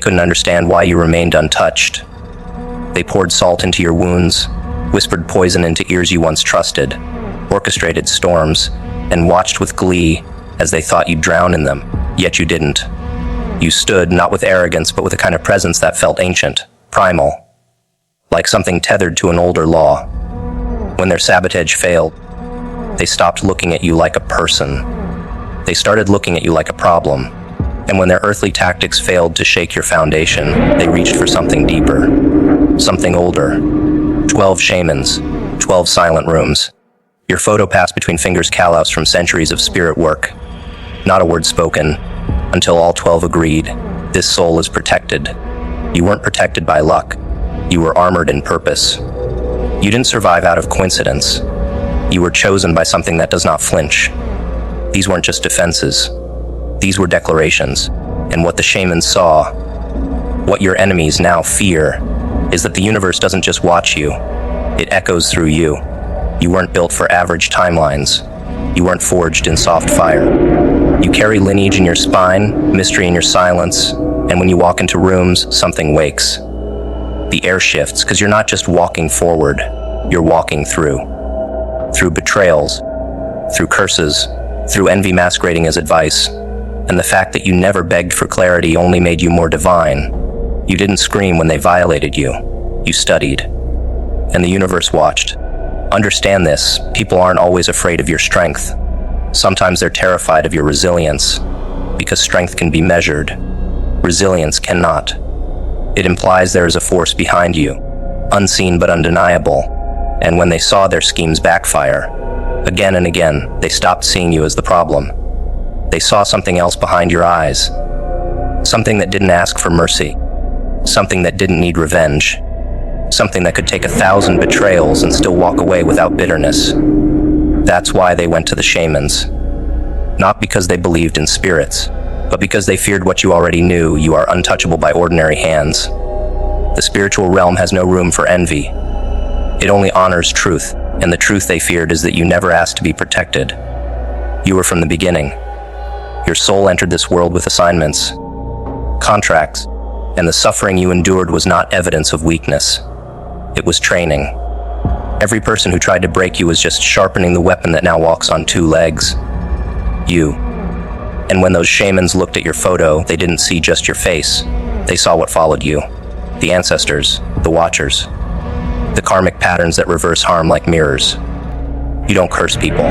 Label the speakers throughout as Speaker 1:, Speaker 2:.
Speaker 1: couldn't understand why you remained untouched. They poured salt into your wounds, whispered poison into ears you once trusted, orchestrated storms, and watched with glee as they thought you'd drown in them, yet you didn't. You stood, not with arrogance, but with a kind of presence that felt ancient, primal, like something tethered to an older law. When their sabotage failed, they stopped looking at you like a person. They started looking at you like a problem. And when their earthly tactics failed to shake your foundation, they reached for something deeper, something older. 12 shamans, 12 silent rooms. Your photo passed between fingers calloused from centuries of spirit work. Not a word spoken, until all 12 agreed, this soul is protected. You weren't protected by luck. You were armored in purpose. You didn't survive out of coincidence. You were chosen by something that does not flinch. These weren't just defenses. These were declarations. And what the shamans saw, what your enemies now fear, is that the universe doesn't just watch you. It echoes through you. You weren't built for average timelines. You weren't forged in soft fire. You carry lineage in your spine, mystery in your silence, and when you walk into rooms, something wakes. The air shifts, because you're not just walking forward, you're walking through. Through betrayals, through curses, through envy masquerading as advice, and the fact that you never begged for clarity only made you more divine. You didn't scream when they violated you. You studied. And the universe watched. Understand this, people aren't always afraid of your strength. Sometimes they're terrified of your resilience, because strength can be measured. Resilience cannot. It implies there is a force behind you, unseen but undeniable. And when they saw their schemes backfire, again and again, they stopped seeing you as the problem. They saw something else behind your eyes. Something that didn't ask for mercy. Something that didn't need revenge. Something that could take 1,000 betrayals and still walk away without bitterness. That's why they went to the shamans. Not because they believed in spirits, but because they feared what you already knew: you are untouchable by ordinary hands. The spiritual realm has no room for envy. It only honors truth, and the truth they feared is that you never asked to be protected. You were from the beginning. Your soul entered this world with assignments, contracts, and the suffering you endured was not evidence of weakness. It was training. Every person who tried to break you was just sharpening the weapon that now walks on 2 legs. You. And when those shamans looked at your photo, they didn't see just your face. They saw what followed you. The ancestors, the watchers, the karmic patterns that reverse harm like mirrors. You don't curse people.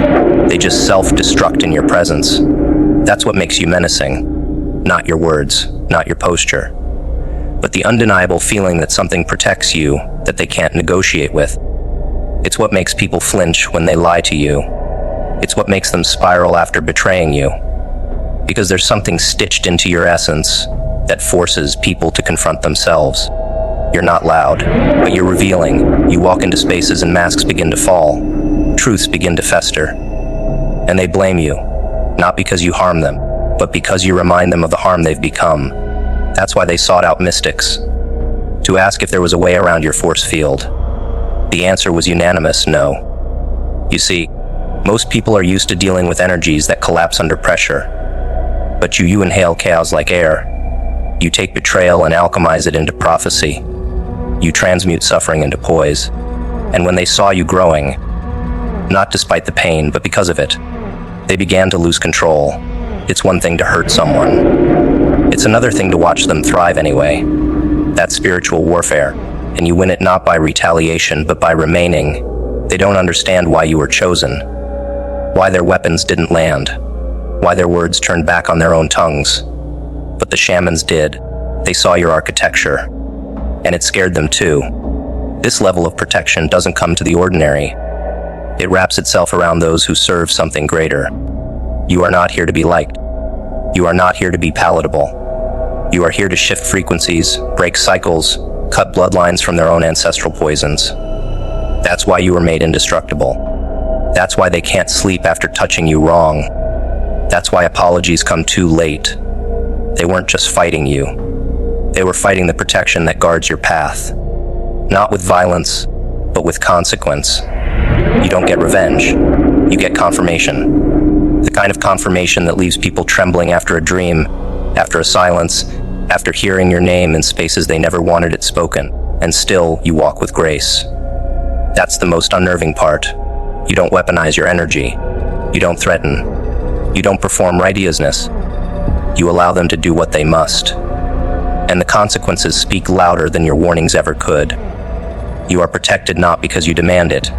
Speaker 1: They just self-destruct in your presence. That's what makes you menacing. Not your words, not your posture, but the undeniable feeling that something protects you that they can't negotiate with. It's what makes people flinch when they lie to you. It's what makes them spiral after betraying you. Because there's something stitched into your essence that forces people to confront themselves. You're not loud, but you're revealing. You walk into spaces and masks begin to fall. Truths begin to fester. And they blame you, not because you harm them, but because you remind them of the harm they've become. That's why they sought out mystics, to ask if there was a way around your force field. The answer was unanimous: no. You see, most people are used to dealing with energies that collapse under pressure. But you inhale chaos like air. You take betrayal and alchemize it into prophecy. You transmute suffering into poise. And when they saw you growing, not despite the pain, but because of it, they began to lose control. It's one thing to hurt someone. It's another thing to watch them thrive anyway. That's spiritual warfare, and you win it not by retaliation, but by remaining. They don't understand why you were chosen, why their weapons didn't land, why their words turned back on their own tongues. But the shamans did. They saw your architecture, and it scared them too. This level of protection doesn't come to the ordinary. It wraps itself around those who serve something greater. You are not here to be liked. You are not here to be palatable. You are here to shift frequencies, break cycles, cut bloodlines from their own ancestral poisons. That's why you were made indestructible. That's why they can't sleep after touching you wrong. That's why apologies come too late. They weren't just fighting you. They were fighting the protection that guards your path. Not with violence, but with consequence. You don't get revenge. You get confirmation. The kind of confirmation that leaves people trembling after a dream, after a silence, after hearing your name in spaces they never wanted it spoken, and still you walk with grace. That's the most unnerving part. You don't weaponize your energy. You don't threaten. You don't perform righteousness. You allow them to do what they must. And the consequences speak louder than your warnings ever could. You are protected not because you demand it,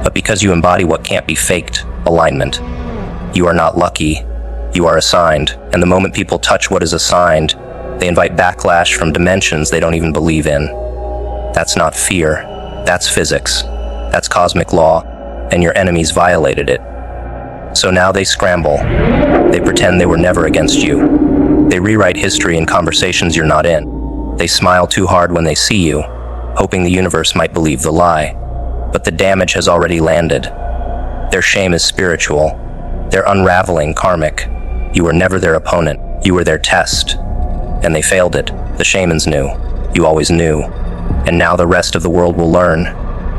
Speaker 1: but because you embody what can't be faked: alignment. You are not lucky. You are assigned, and the moment people touch what is assigned, they invite backlash from dimensions they don't even believe in. That's not fear. That's physics. That's cosmic law, and your enemies violated it. So now they scramble. They pretend they were never against you. They rewrite history in conversations you're not in. They smile too hard when they see you, hoping the universe might believe the lie. But the damage has already landed. Their shame is spiritual. Their unraveling karmic. You were never their opponent. You were their test. And they failed it. The shamans knew. You always knew. And now the rest of the world will learn.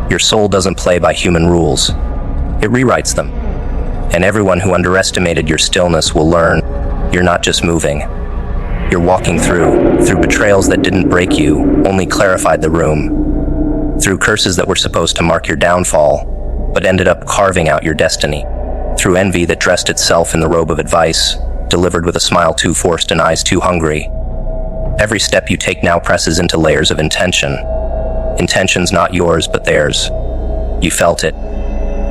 Speaker 1: Your soul doesn't play by human rules. It rewrites them. And everyone who underestimated your stillness will learn you're not just moving. You're walking through betrayals that didn't break you, only clarified the room. Through curses that were supposed to mark your downfall, but ended up carving out your destiny. Through envy that dressed itself in the robe of advice, delivered with a smile too forced and eyes too hungry. Every step you take now presses into layers of intention. Intentions not yours, but theirs. You felt it,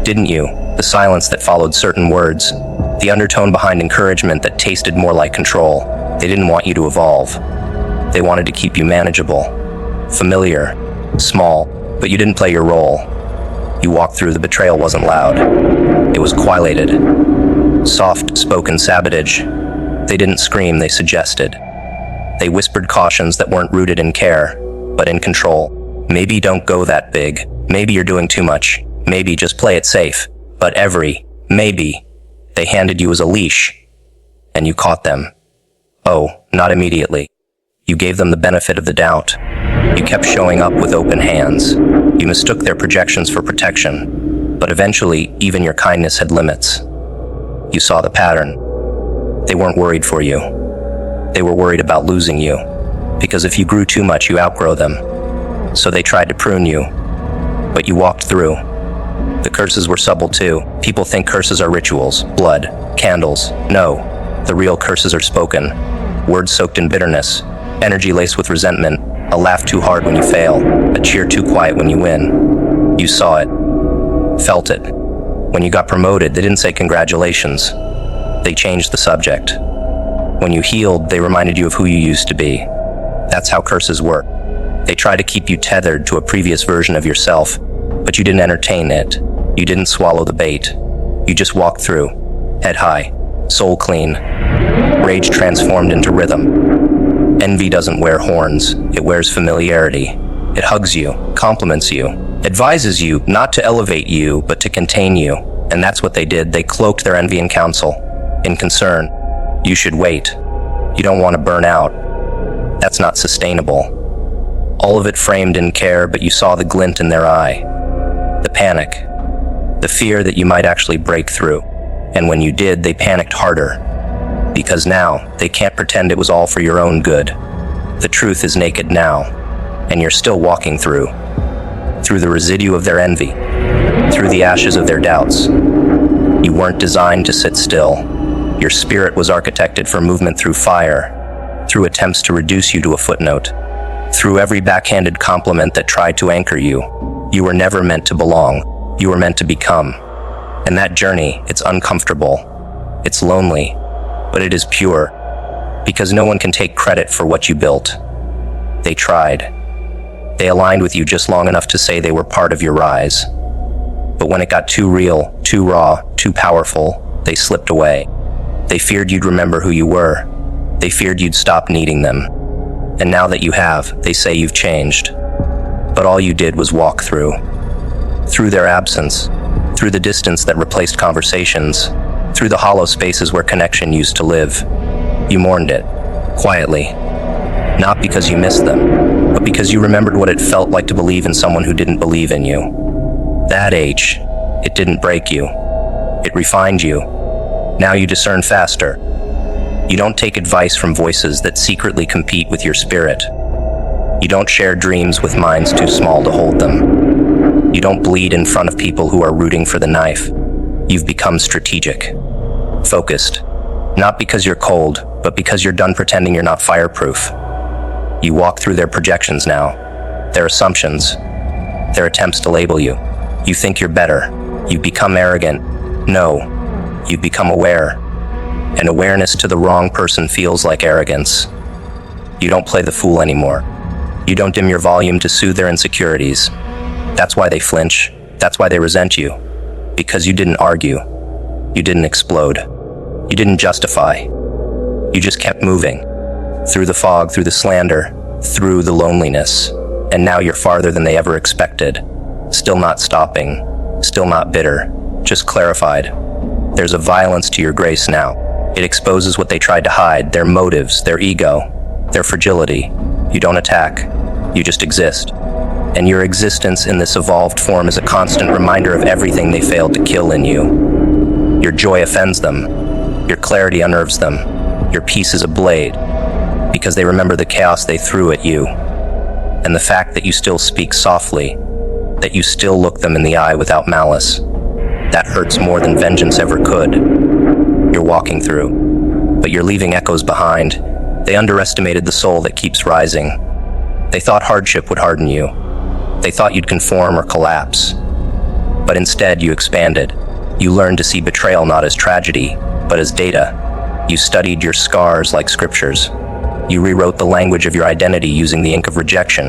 Speaker 1: didn't you? The silence that followed certain words, the undertone behind encouragement that tasted more like control. They didn't want you to evolve. They wanted to keep you manageable, familiar, small, but you didn't play your role. You walked through. The betrayal wasn't loud. It was quieted. Soft-spoken sabotage. They didn't scream, they suggested. They whispered cautions that weren't rooted in care, but in control. Maybe don't go that big. Maybe you're doing too much. Maybe just play it safe. But every maybe they handed you as a leash, and you caught them. Oh, not immediately. You gave them the benefit of the doubt. You kept showing up with open hands. You mistook their projections for protection. But eventually, even your kindness had limits. You saw the pattern. They weren't worried for you. They were worried about losing you. Because if you grew too much, you outgrow them. So they tried to prune you. But you walked through. The curses were subtle too. People think curses are rituals, blood, candles. No, the real curses are spoken. Words soaked in bitterness, energy laced with resentment, a laugh too hard when you fail, a cheer too quiet when you win. You saw it, felt it. When you got promoted, they didn't say congratulations. They changed the subject. When you healed, they reminded you of who you used to be. That's how curses work. They try to keep you tethered to a previous version of yourself, but you didn't entertain it. You didn't swallow the bait. You just walked through, head high, soul clean, rage transformed into rhythm. Envy doesn't wear horns, it wears familiarity. It hugs you, compliments you, advises you not to elevate you, but to contain you. And that's what they did. They cloaked their envy in counsel, in concern. You should wait. You don't want to burn out. That's not sustainable. All of it framed in care, but you saw the glint in their eye. The panic. The fear that you might actually break through. And when you did, they panicked harder. Because now, they can't pretend it was all for your own good. The truth is naked now. And you're still walking through. Through the residue of their envy. Through the ashes of their doubts. You weren't designed to sit still. Your spirit was architected for movement through fire. Through attempts to reduce you to a footnote. Through every backhanded compliment that tried to anchor you. You were never meant to belong. You were meant to become. And that journey, it's uncomfortable. It's lonely. But it is pure. Because no one can take credit for what you built. They tried. They aligned with you just long enough to say they were part of your rise. But when it got too real, too raw, too powerful, they slipped away. They feared you'd remember who you were. They feared you'd stop needing them. And now that you have, they say you've changed. But all you did was walk through. Through their absence. Through the distance that replaced conversations. Through the hollow spaces where connection used to live. You mourned it. Quietly. Not because you missed them, but because you remembered what it felt like to believe in someone who didn't believe in you. That age, it didn't break you. It refined you. Now you discern faster. You don't take advice from voices that secretly compete with your spirit. You don't share dreams with minds too small to hold them. You don't bleed in front of people who are rooting for the knife. You've become strategic, focused, not because you're cold, but because you're done pretending you're not fireproof. You walk through their projections now, their assumptions, their attempts to label you. You think you're better. You become arrogant. No, you become aware. And awareness to the wrong person feels like arrogance. You don't play the fool anymore. You don't dim your volume to soothe their insecurities. That's why they flinch. That's why they resent you. Because you didn't argue. You didn't explode. You didn't justify. You just kept moving. Through the fog, through the slander, through the loneliness. And now you're farther than they ever expected. Still not stopping. Still not bitter. Just clarified. There's a violence to your grace now. It exposes what they tried to hide, their motives, their ego, their fragility. You don't attack. You just exist. And your existence in this evolved form is a constant reminder of everything they failed to kill in you. Your joy offends them. Your clarity unnerves them. Your peace is a blade, because they remember the chaos they threw at you. And the fact that you still speak softly, that you still look them in the eye without malice, that hurts more than vengeance ever could. You're walking through, but you're leaving echoes behind. They underestimated the soul that keeps rising. They thought hardship would harden you. They thought you'd conform or collapse. But instead, you expanded. You learned to see betrayal not as tragedy, but as data. You studied your scars like scriptures. You rewrote the language of your identity using the ink of rejection.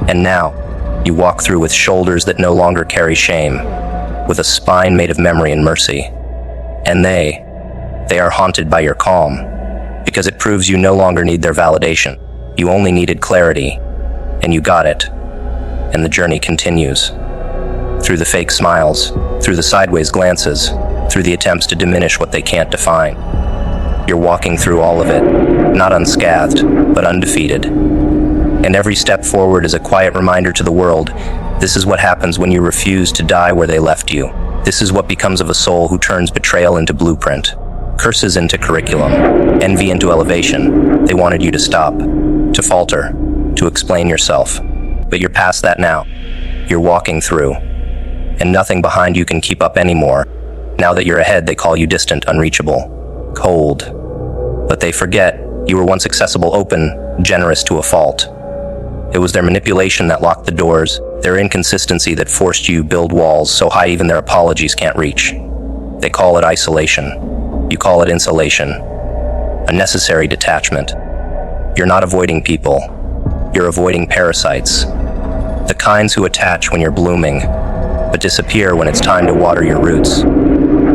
Speaker 1: And now, you walk through with shoulders that no longer carry shame, with a spine made of memory and mercy. And they are haunted by your calm, because it proves you no longer need their validation. You only needed clarity, and you got it. And the journey continues. Through the fake smiles, through the sideways glances, through the attempts to diminish what they can't define. You're walking through all of it, not unscathed, but undefeated. And every step forward is a quiet reminder to the world, this is what happens when you refuse to die where they left you. This is what becomes of a soul who turns betrayal into blueprint, curses into curriculum, envy into elevation. They wanted you to stop, to falter, to explain yourself. But you're past that now. You're walking through, and nothing behind you can keep up anymore. Now that you're ahead, they call you distant, unreachable, cold. But they forget you were once accessible, open, generous to a fault. It was their manipulation that locked the doors, their inconsistency that forced you build walls so high even their apologies can't reach. They call it isolation. You call it insulation. A necessary detachment. You're not avoiding people. You're avoiding parasites. The kinds who attach when you're blooming, but disappear when it's time to water your roots.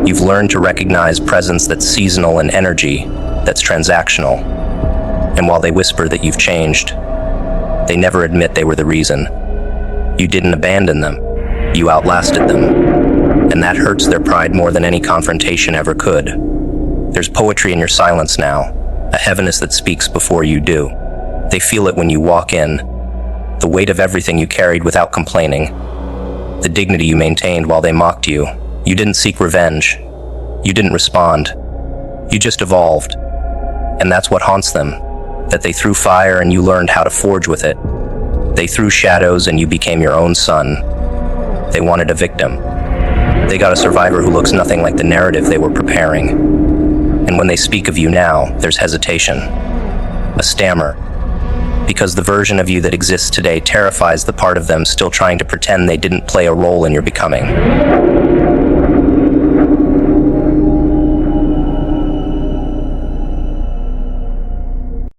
Speaker 1: You've learned to recognize presence that's seasonal and energy that's transactional. And while they whisper that you've changed, they never admit they were the reason. You didn't abandon them. You outlasted them. And that hurts their pride more than any confrontation ever could. There's poetry in your silence now, a heaviness that speaks before you do. They feel it when you walk in, the weight of everything you carried without complaining, the dignity you maintained while they mocked you. You didn't seek revenge. You didn't respond. You just evolved. And that's what haunts them, that they threw fire and you learned how to forge with it. They threw shadows and you became your own sun. They wanted a victim. They got a survivor who looks nothing like the narrative they were preparing. And when they speak of you now, there's hesitation, a stammer, because the version of you that exists today terrifies the part of them still trying to pretend they didn't play a role in your becoming.